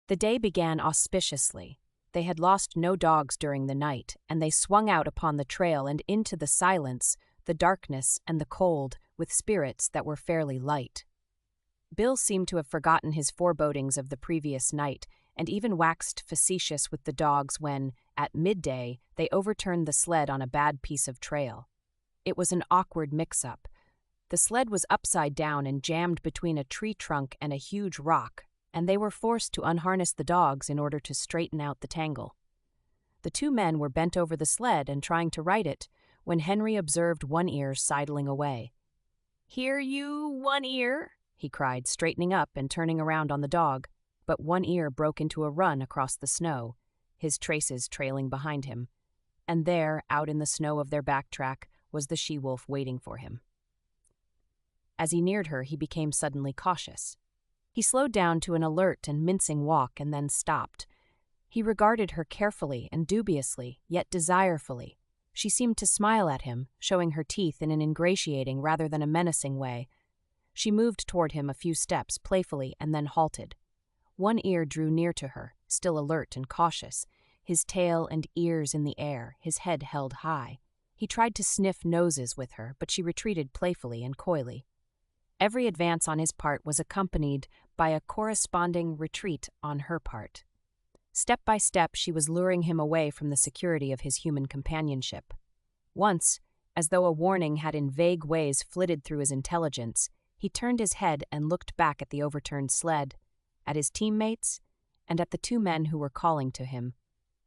The day began auspiciously. They had lost no dogs during the night, and they swung out upon the trail and into the silence, the darkness, and the cold, with spirits that were fairly light. Bill seemed to have forgotten his forebodings of the previous night, and even waxed facetious with the dogs when, at midday, they overturned the sled on a bad piece of trail. It was an awkward mix-up. The sled was upside down and jammed between a tree trunk and a huge rock, and they were forced to unharness the dogs in order to straighten out the tangle. The two men were bent over the sled and trying to right it, when Henry observed One Ear sidling away. "Here, you, One Ear!" he cried, straightening up and turning around on the dog, but One Ear broke into a run across the snow, his traces trailing behind him, and there, out in the snow of their backtrack, was the she-wolf waiting for him. As he neared her, he became suddenly cautious. He slowed down to an alert and mincing walk and then stopped. He regarded her carefully and dubiously, yet desirefully. She seemed to smile at him, showing her teeth in an ingratiating rather than a menacing way. She moved toward him a few steps, playfully, and then halted. One Ear drew near to her, still alert and cautious, his tail and ears in the air, his head held high. He tried to sniff noses with her, but she retreated playfully and coyly. Every advance on his part was accompanied by a corresponding retreat on her part. Step by step, she was luring him away from the security of his human companionship. Once, as though a warning had in vague ways flitted through his intelligence, he turned his head and looked back at the overturned sled, at his teammates, and at the two men who were calling to him.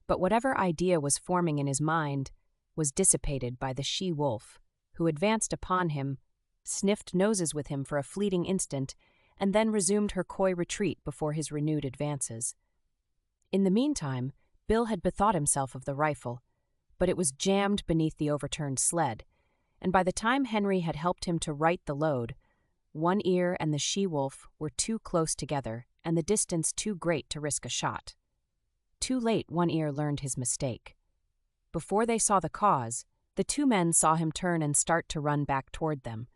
But whatever idea was forming in his mind was dissipated by the she-wolf, who advanced upon him, sniffed noses with him for a fleeting instant, and then resumed her coy retreat before his renewed advances. In the meantime, Bill had bethought himself of the rifle, but it was jammed beneath the overturned sled, and by the time Henry had helped him to right the load, One Ear and the she-wolf were too close together and the distance too great to risk a shot. Too late, One Ear learned his mistake. Before they saw the cause, the two men saw him turn and start to run back toward them.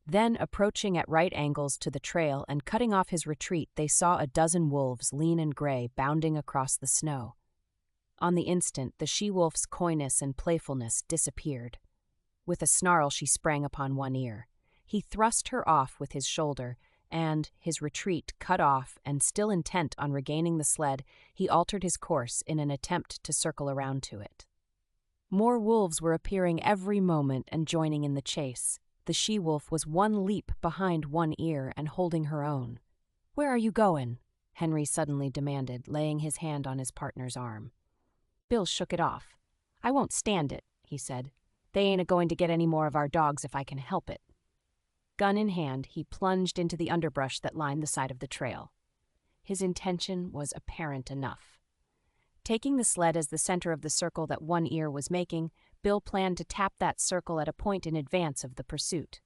Then, approaching at right angles to the trail and cutting off his retreat, they saw a dozen wolves, lean and gray, bounding across the snow. On the instant, the she-wolf's coyness and playfulness disappeared. With a snarl, she sprang upon One Ear. He thrust her off with his shoulder, and, his retreat cut off and still intent on regaining the sled, he altered his course in an attempt to circle around to it. More wolves were appearing every moment and joining in the chase. The she-wolf was one leap behind One Ear and holding her own. "Where are you going?" Henry suddenly demanded, laying his hand on his partner's arm. Bill shook it off. "I won't stand it," he said. "They ain't a-going to get any more of our dogs if I can help it." Gun in hand, he plunged into the underbrush that lined the side of the trail. His intention was apparent enough. Taking the sled as the center of the circle that One Ear was making, Bill planned to tap that circle at a point in advance of the pursuit.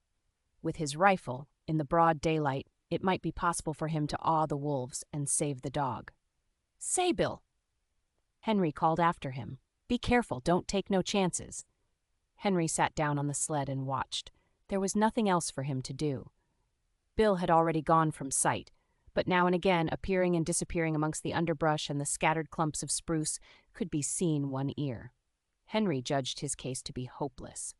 With his rifle, in the broad daylight, it might be possible for him to awe the wolves and save the dog. "Say, Bill!" Henry called after him. "Be careful, don't take no chances." Henry sat down on the sled and watched. There was nothing else for him to do. Bill had already gone from sight, but now and again, appearing and disappearing amongst the underbrush and the scattered clumps of spruce, could be seen One Ear. Henry judged his case to be hopeless.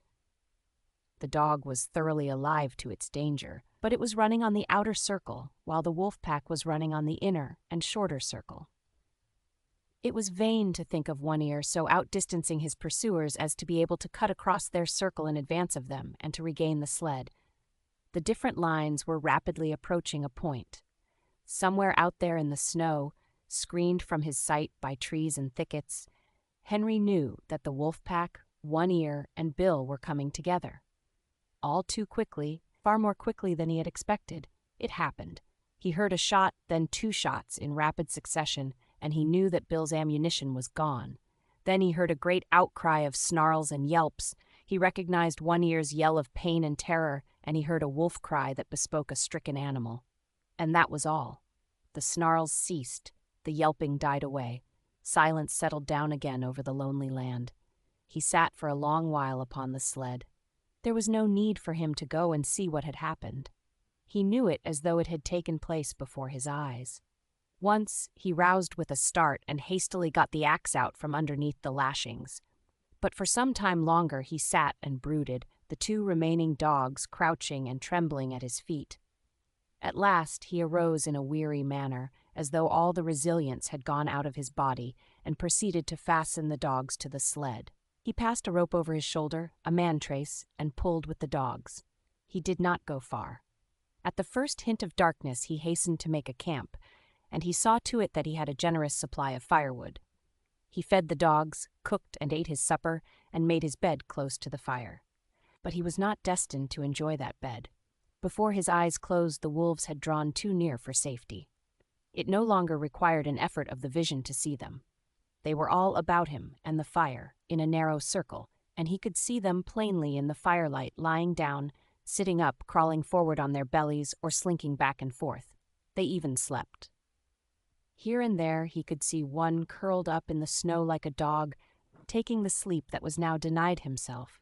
The dog was thoroughly alive to its danger, but it was running on the outer circle, while the wolf pack was running on the inner and shorter circle. It was vain to think of One Ear so outdistancing his pursuers as to be able to cut across their circle in advance of them and to regain the sled. The different lines were rapidly approaching a point. Somewhere out there in the snow, screened from his sight by trees and thickets, Henry knew that the wolf pack, One Ear, and Bill were coming together. All too quickly, far more quickly than he had expected, it happened. He heard a shot, then two shots in rapid succession, and he knew that Bill's ammunition was gone. Then he heard a great outcry of snarls and yelps. He recognized One Ear's yell of pain and terror, and he heard a wolf cry that bespoke a stricken animal. And that was all. The snarls ceased, the yelping died away. Silence settled down again over the lonely land. He sat for a long while upon the sled. There was no need for him to go and see what had happened. He knew it as though it had taken place before his eyes. Once, he roused with a start and hastily got the axe out from underneath the lashings. But for some time longer he sat and brooded, the two remaining dogs crouching and trembling at his feet. At last he arose in a weary manner, as though all the resilience had gone out of his body, and proceeded to fasten the dogs to the sled. He passed a rope over his shoulder, a man-trace, and pulled with the dogs. He did not go far. At the first hint of darkness he hastened to make a camp, and he saw to it that he had a generous supply of firewood. He fed the dogs, cooked and ate his supper, and made his bed close to the fire. But he was not destined to enjoy that bed. Before his eyes closed, the wolves had drawn too near for safety. It no longer required an effort of the vision to see them. They were all about him and the fire, in a narrow circle, and he could see them plainly in the firelight, lying down, sitting up, crawling forward on their bellies, or slinking back and forth. They even slept. Here and there he could see one curled up in the snow like a dog, taking the sleep that was now denied himself.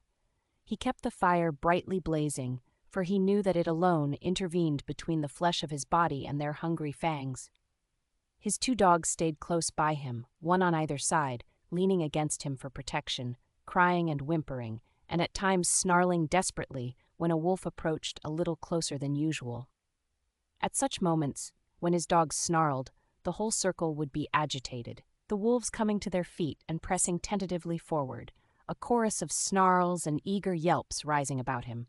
He kept the fire brightly blazing, for he knew that it alone intervened between the flesh of his body and their hungry fangs. His two dogs stayed close by him, one on either side, leaning against him for protection, crying and whimpering, and at times snarling desperately when a wolf approached a little closer than usual. At such moments, when his dogs snarled, the whole circle would be agitated, the wolves coming to their feet and pressing tentatively forward, a chorus of snarls and eager yelps rising about him.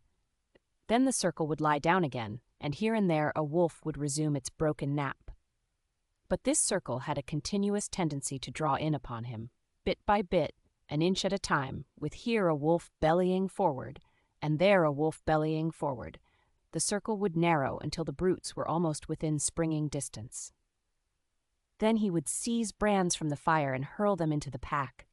Then the circle would lie down again, and here and there a wolf would resume its broken nap. But this circle had a continuous tendency to draw in upon him, bit by bit, an inch at a time, with here a wolf bellying forward, and there a wolf bellying forward. The circle would narrow until the brutes were almost within springing distance. Then he would seize brands from the fire and hurl them into the pack.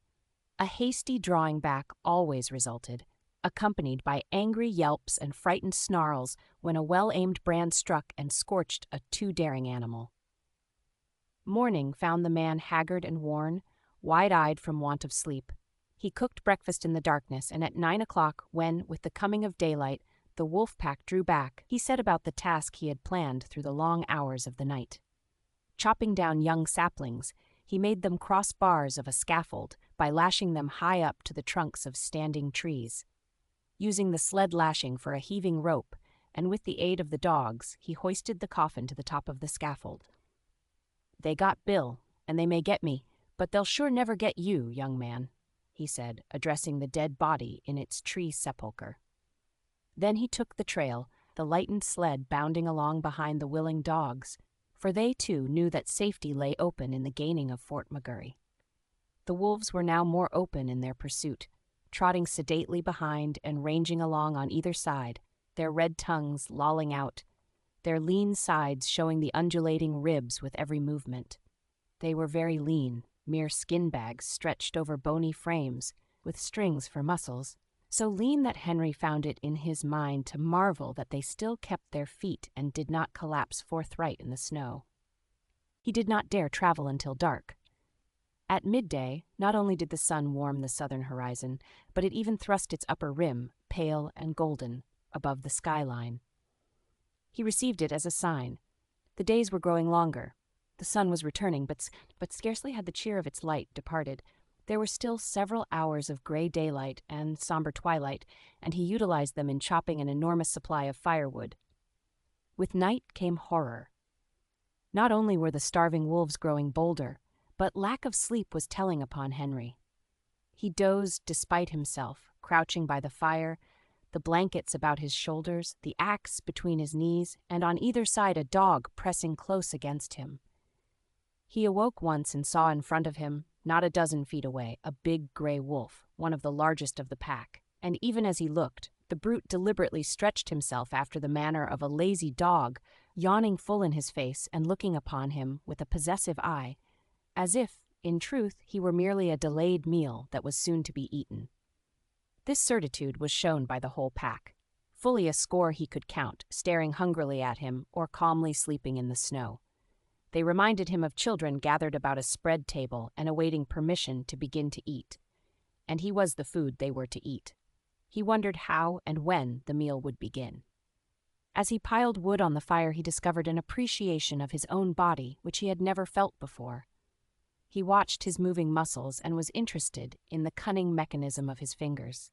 A hasty drawing back always resulted, accompanied by angry yelps and frightened snarls when a well-aimed brand struck and scorched a too daring animal. Morning found the man haggard and worn, wide-eyed from want of sleep. He cooked breakfast in the darkness, and at 9 o'clock, when, with the coming of daylight, the wolf pack drew back, he set about the task he had planned through the long hours of the night. Chopping down young saplings, he made them cross bars of a scaffold by lashing them high up to the trunks of standing trees. Using the sled lashing for a heaving rope, and with the aid of the dogs, he hoisted the coffin to the top of the scaffold. "They got Bill, and they may get me, but they'll sure never get you, young man," he said, addressing the dead body in its tree sepulchre. Then he took the trail, the lightened sled bounding along behind the willing dogs, for they too knew that safety lay open in the gaining of Fort McGurry. The wolves were now more open in their pursuit, trotting sedately behind and ranging along on either side, their red tongues lolling out, their lean sides showing the undulating ribs with every movement. They were very lean, mere skin bags stretched over bony frames, with strings for muscles, so lean that Henry found it in his mind to marvel that they still kept their feet and did not collapse forthright in the snow. He did not dare travel until dark. At midday, not only did the sun warm the southern horizon, but it even thrust its upper rim, pale and golden, above the skyline. He received it as a sign. The days were growing longer. The sun was returning, but scarcely had the cheer of its light departed. There were still several hours of gray daylight and somber twilight, and he utilized them in chopping an enormous supply of firewood. With night came horror. Not only were the starving wolves growing bolder, but lack of sleep was telling upon Henry. He dozed despite himself, crouching by the fire, the blankets about his shoulders, the axe between his knees, and on either side a dog pressing close against him. He awoke once and saw in front of him, not a dozen feet away, a big gray wolf, one of the largest of the pack, and even as he looked, the brute deliberately stretched himself after the manner of a lazy dog, yawning full in his face and looking upon him with a possessive eye, as if, in truth, he were merely a delayed meal that was soon to be eaten. This certitude was shown by the whole pack. Fully a score he could count, staring hungrily at him or calmly sleeping in the snow. They reminded him of children gathered about a spread table and awaiting permission to begin to eat. And he was the food they were to eat. He wondered how and when the meal would begin. As he piled wood on the fire, he discovered an appreciation of his own body which he had never felt before. He watched his moving muscles and was interested in the cunning mechanism of his fingers.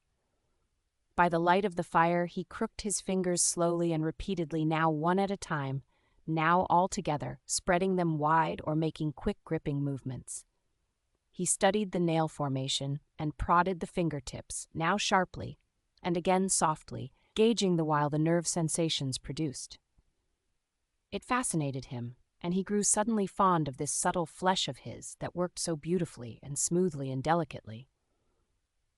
By the light of the fire, he crooked his fingers slowly and repeatedly, now one at a time, now all together, spreading them wide or making quick gripping movements. He studied the nail formation and prodded the fingertips, now sharply, and again softly, gauging the while the nerve sensations produced. It fascinated him, and he grew suddenly fond of this subtle flesh of his that worked so beautifully and smoothly and delicately.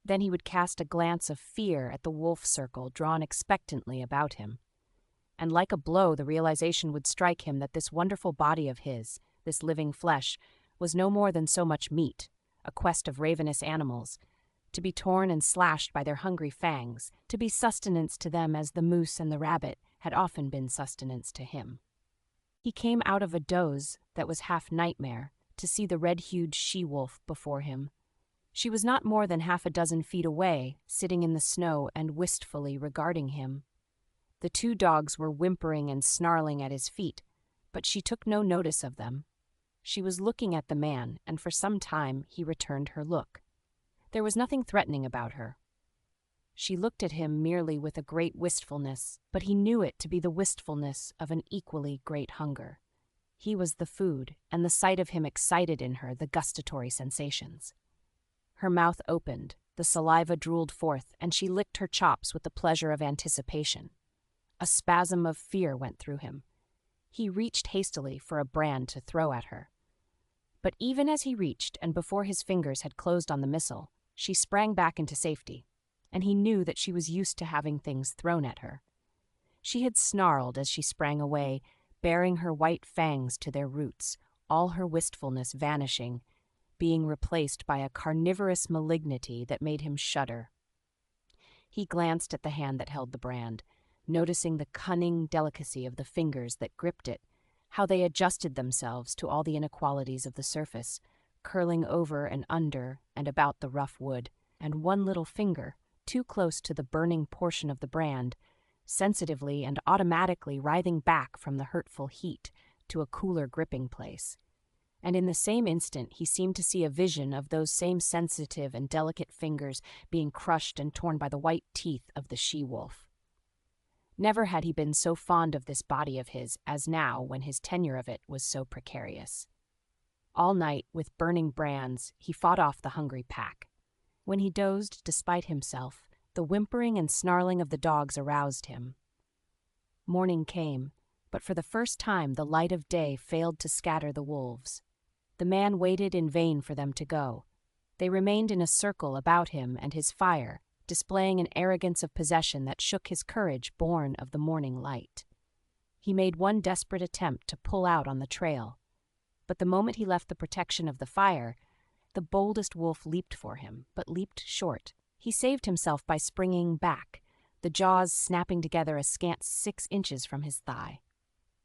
Then he would cast a glance of fear at the wolf circle drawn expectantly about him, and like a blow the realization would strike him that this wonderful body of his, this living flesh, was no more than so much meat, a quest of ravenous animals, to be torn and slashed by their hungry fangs, to be sustenance to them as the moose and the rabbit had often been sustenance to him. He came out of a doze that was half nightmare to see the red-hued she-wolf before him. She was not more than 6 feet away, sitting in the snow and wistfully regarding him. The 2 dogs were whimpering and snarling at his feet, but she took no notice of them. She was looking at the man, and for some time he returned her look. There was nothing threatening about her. She looked at him merely with a great wistfulness, but he knew it to be the wistfulness of an equally great hunger. He was the food, and the sight of him excited in her the gustatory sensations. Her mouth opened, the saliva drooled forth, and she licked her chops with the pleasure of anticipation. A spasm of fear went through him. He reached hastily for a brand to throw at her. But even as he reached, and before his fingers had closed on the missile, she sprang back into safety, and he knew that she was used to having things thrown at her. She had snarled as she sprang away, baring her white fangs to their roots, all her wistfulness vanishing, being replaced by a carnivorous malignity that made him shudder. He glanced at the hand that held the brand, noticing the cunning delicacy of the fingers that gripped it, how they adjusted themselves to all the inequalities of the surface, curling over and under and about the rough wood, and one little finger, too close to the burning portion of the brand, sensitively and automatically writhing back from the hurtful heat to a cooler gripping place. And in the same instant he seemed to see a vision of those same sensitive and delicate fingers being crushed and torn by the white teeth of the she-wolf. Never had he been so fond of this body of his as now when his tenure of it was so precarious. All night, with burning brands, he fought off the hungry pack. When he dozed, despite himself, the whimpering and snarling of the dogs aroused him. Morning came, but for the first time the light of day failed to scatter the wolves. The man waited in vain for them to go. They remained in a circle about him and his fire, displaying an arrogance of possession that shook his courage born of the morning light. He made one desperate attempt to pull out on the trail, but the moment he left the protection of the fire, the boldest wolf leaped for him, but leaped short. He saved himself by springing back, the jaws snapping together a scant 6 inches from his thigh.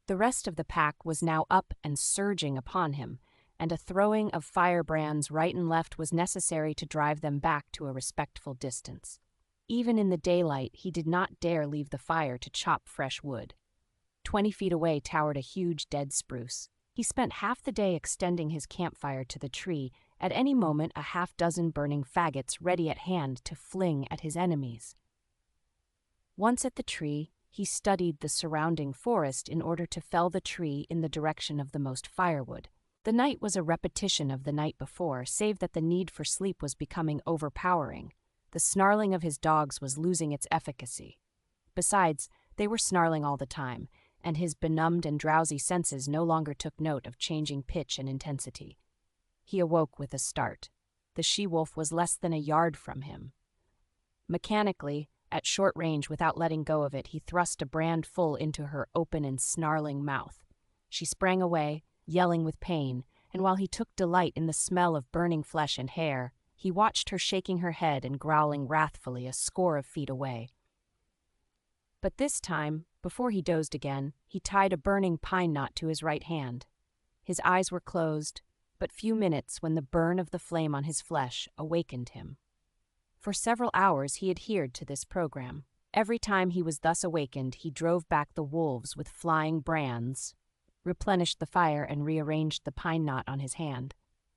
The rest of the pack was now up and surging upon him, and a throwing of firebrands right and left was necessary to drive them back to a respectful distance. Even in the daylight, he did not dare leave the fire to chop fresh wood. 20 feet away towered a huge dead spruce. He spent half the day extending his campfire to the tree, at any moment a 6 burning faggots ready at hand to fling at his enemies. Once at the tree, he studied the surrounding forest in order to fell the tree in the direction of the most firewood. The night was a repetition of the night before, save that the need for sleep was becoming overpowering. The snarling of his dogs was losing its efficacy. Besides, they were snarling all the time, and his benumbed and drowsy senses no longer took note of changing pitch and intensity. He awoke with a start. The she-wolf was less than a yard from him. Mechanically, at short range without letting go of it, he thrust a brand full into her open and snarling mouth. She sprang away, yelling with pain, and while he took delight in the smell of burning flesh and hair, he watched her shaking her head and growling wrathfully a score of feet away. But this time, before he dozed again, he tied a burning pine knot to his right hand. His eyes were closed, but few minutes when the burn of the flame on his flesh awakened him. For several hours he adhered to this program. Every time he was thus awakened, he drove back the wolves with flying brands, replenished the fire, and rearranged the pine knot on his hand.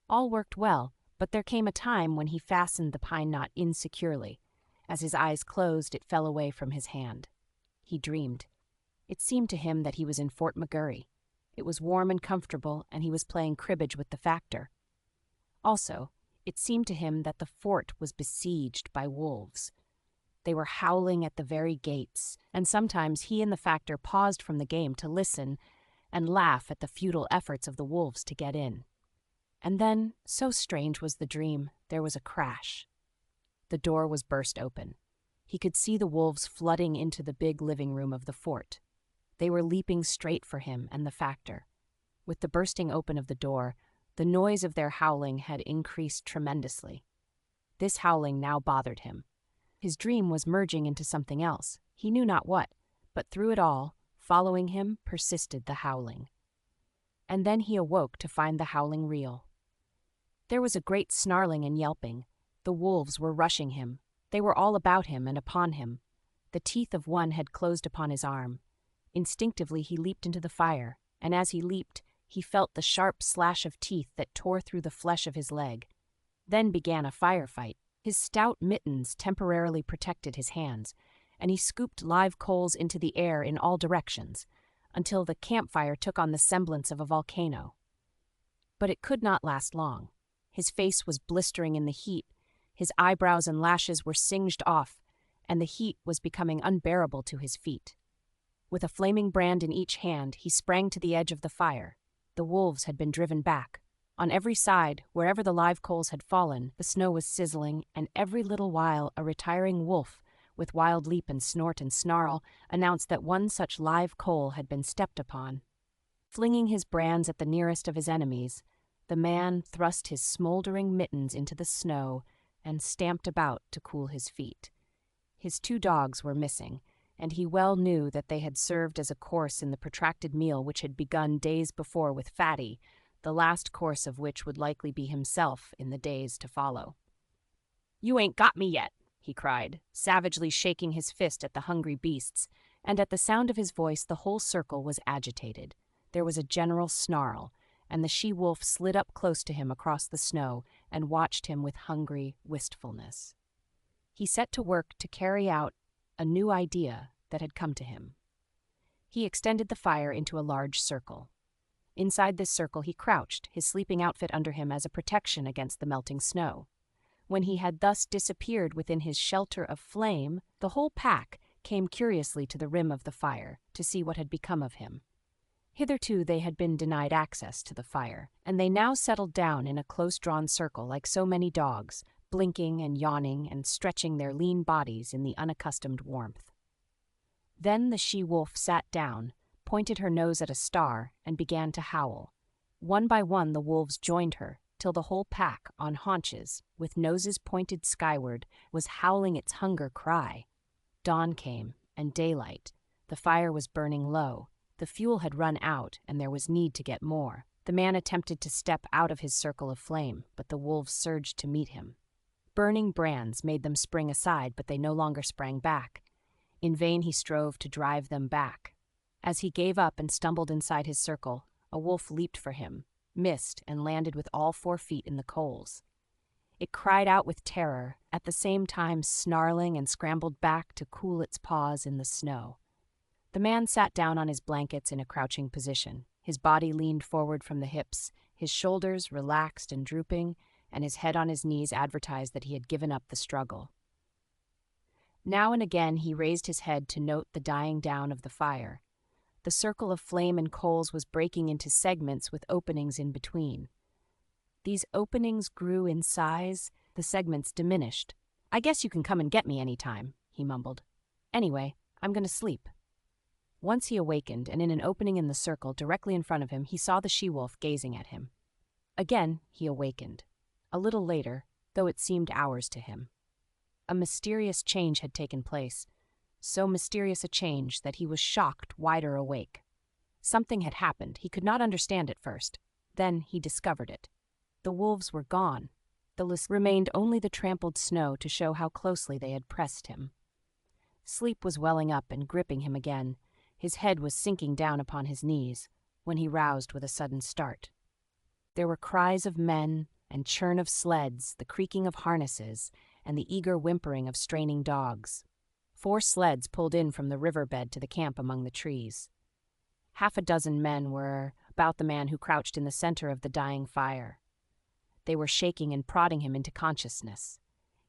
All worked well, but there came a time when he fastened the pine knot insecurely. As his eyes closed, it fell away from his hand. He dreamed. It seemed to him that he was in Fort McGurry. It was warm and comfortable, and he was playing cribbage with the factor. Also, it seemed to him that the fort was besieged by wolves. They were howling at the very gates, and sometimes he and the factor paused from the game to listen and laugh at the futile efforts of the wolves to get in. And then, so strange was the dream, there was a crash. The door was burst open. He could see the wolves flooding into the big living room of the fort. They were leaping straight for him and the factor. With the bursting open of the door, the noise of their howling had increased tremendously. This howling now bothered him. His dream was merging into something else, he knew not what, but through it all, following him, persisted the howling. And then he awoke to find the howling real. There was a great snarling and yelping. The wolves were rushing him. They were all about him and upon him. The teeth of one had closed upon his arm. Instinctively he leaped into the fire, and as he leaped, he felt the sharp slash of teeth that tore through the flesh of his leg. Then began a firefight. His stout mittens temporarily protected his hands, and he scooped live coals into the air in all directions, until the campfire took on the semblance of a volcano. But it could not last long. His face was blistering in the heat, his eyebrows and lashes were singed off, and the heat was becoming unbearable to his feet. With a flaming brand in each hand, he sprang to the edge of the fire. The wolves had been driven back. On every side, wherever the live coals had fallen, the snow was sizzling, and every little while a retiring wolf, with wild leap and snort and snarl, announced that one such live coal had been stepped upon. Flinging his brands at the nearest of his enemies, the man thrust his smoldering mittens into the snow and stamped about to cool his feet. His 2 dogs were missing, and he well knew that they had served as a course in the protracted meal which had begun days before with Fatty, the last course of which would likely be himself in the days to follow. "You ain't got me yet," he cried, savagely shaking his fist at the hungry beasts, and at the sound of his voice the whole circle was agitated. There was a general snarl, and the she-wolf slid up close to him across the snow and watched him with hungry wistfulness. He set to work to carry out a new idea that had come to him. He extended the fire into a large circle. Inside this circle he crouched, his sleeping outfit under him as a protection against the melting snow. When he had thus disappeared within his shelter of flame, the whole pack came curiously to the rim of the fire to see what had become of him. Hitherto they had been denied access to the fire, and they now settled down in a close-drawn circle like so many dogs, blinking and yawning and stretching their lean bodies in the unaccustomed warmth. Then the she-wolf sat down, pointed her nose at a star, and began to howl. One by one the wolves joined her, till the whole pack, on haunches, with noses pointed skyward, was howling its hunger cry. Dawn came, and daylight. The fire was burning low. The fuel had run out, and there was need to get more. The man attempted to step out of his circle of flame, but the wolves surged to meet him. Burning brands made them spring aside, but they no longer sprang back. In vain he strove to drive them back. As he gave up and stumbled inside his circle, a wolf leaped for him, missed, and landed with all 4 feet in the coals. It cried out with terror, at the same time snarling, and scrambled back to cool its paws in the snow. The man sat down on his blankets in a crouching position. His body leaned forward from the hips, his shoulders relaxed and drooping, and his head on his knees advertised that he had given up the struggle. Now and again he raised his head to note the dying down of the fire. The circle of flame and coals was breaking into segments with openings in between. These openings grew in size, the segments diminished. "I guess you can come and get me any time," he mumbled. "Anyway, I'm going to sleep." Once he awakened, and in an opening in the circle directly in front of him he saw the she-wolf gazing at him. Again he awakened. A little later, though it seemed hours to him. A mysterious change had taken place. So mysterious a change that he was shocked wider awake. Something had happened. He could not understand it first. Then he discovered it. The wolves were gone. Remained only the trampled snow to show how closely they had pressed him. Sleep was welling up and gripping him again. His head was sinking down upon his knees, when he roused with a sudden start. There were cries of men and churn of sleds, the creaking of harnesses, and the eager whimpering of straining dogs. 4 sleds pulled in from the riverbed to the camp among the trees. Half a dozen men were about the man who crouched in the center of the dying fire. They were shaking and prodding him into consciousness.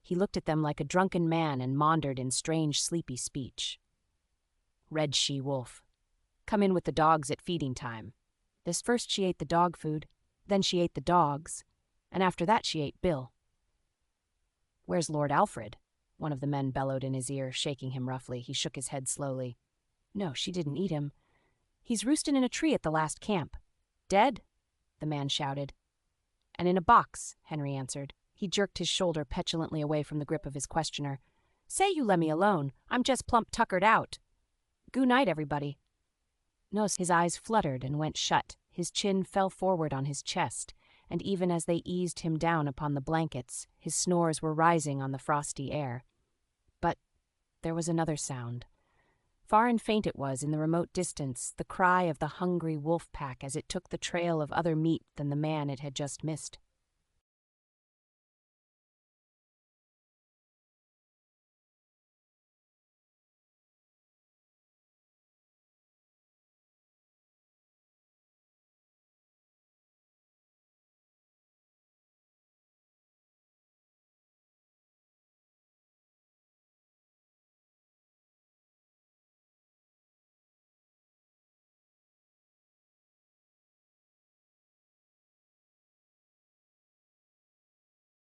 He looked at them like a drunken man and maundered in strange, sleepy speech. Red she-wolf. Come in with the dogs at feeding time. This first she ate the dog food, then she ate the dogs, and after that she ate Bill. Where's Lord Alfred? One of the men bellowed in his ear, shaking him roughly. He shook his head slowly. No, she didn't eat him. He's roosting in a tree at the last camp. Dead? The man shouted. And in a box, Henry answered. He jerked his shoulder petulantly away from the grip of his questioner. Say you let me alone. I'm just plump tuckered out. Goo night, everybody. No, his eyes fluttered and went shut. His chin fell forward on his chest, and even as they eased him down upon the blankets, his snores were rising on the frosty air. But there was another sound. Far and faint it was in the remote distance, the cry of the hungry wolf pack as it took the trail of other meat than the man it had just missed.